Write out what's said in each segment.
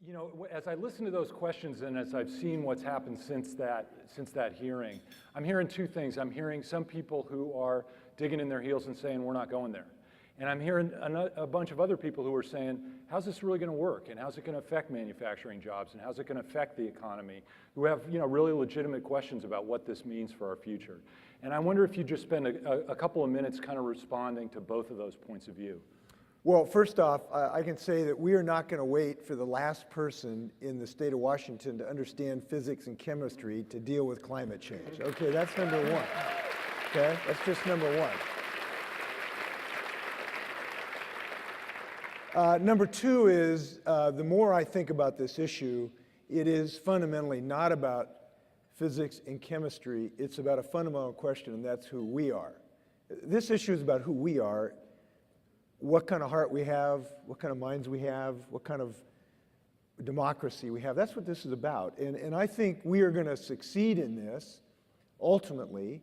You know, as I listen to those questions and as I've seen what's happened since that hearing, I'm hearing two things. I'm hearing some people who are digging in their heels and saying, we're not going there. And I'm hearing a bunch of other people who are saying, how's this really going to work? And how's it going to affect manufacturing jobs? And how's it going to affect the economy? Who have, really legitimate questions about what this means for our future. And I wonder if you just spend a couple of minutes kind of responding to both of those points of view. Well, first off, I can say that we are not going to wait for the last person in the state of Washington to understand physics and chemistry to deal with climate change. Okay, that's number one. Okay, that's just number one. Number two is, the more I think about this issue, it is fundamentally not about physics and chemistry. It's about a fundamental question, and that's who we are. This issue is about who we are, what kind of heart we have, what kind of minds we have, what kind of democracy we have. That's what this is about. And I think we are going to succeed in this, ultimately,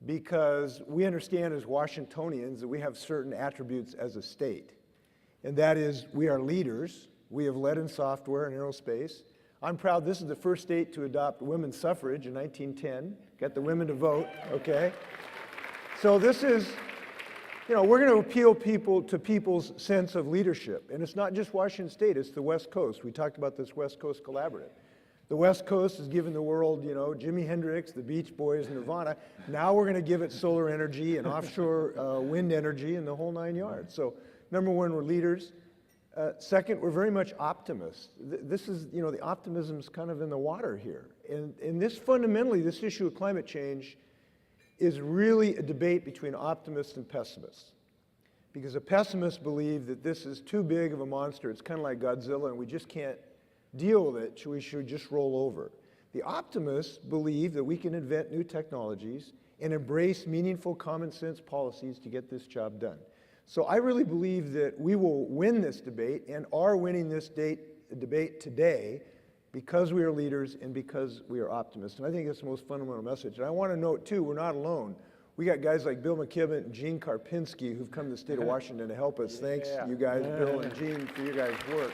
because we understand as Washingtonians that we have certain attributes as a state. And that is, we are leaders. We have led in software and aerospace. I'm proud this is the first state to adopt women's suffrage in 1910, got the women to vote, okay? So this is, we're going to appeal to people's sense of leadership. And it's not just Washington State, it's the West Coast. We talked about this West Coast Collaborative. The West Coast has given the world, Jimi Hendrix, the Beach Boys, Nirvana. Now we're going to give it solar energy and offshore wind energy and the whole nine yards. So number one, we're leaders. Second, we're very much optimists. This is, the optimism's kind of in the water here. And this fundamentally, this issue of climate change is really a debate between optimists and pessimists. Because the pessimists believe that this is too big of a monster, it's kind of like Godzilla and we just can't deal with it, so we should just roll over. The optimists believe that we can invent new technologies and embrace meaningful common sense policies to get this job done. So I really believe that we will win this debate and are winning this debate today because we are leaders and because we are optimists. And I think that's the most fundamental message. And I want to note, too, we're not alone. We got guys like Bill McKibben and Gene Karpinski who've come to the state of Washington to help us. Thanks, you guys, Bill and Gene, for your guys' work.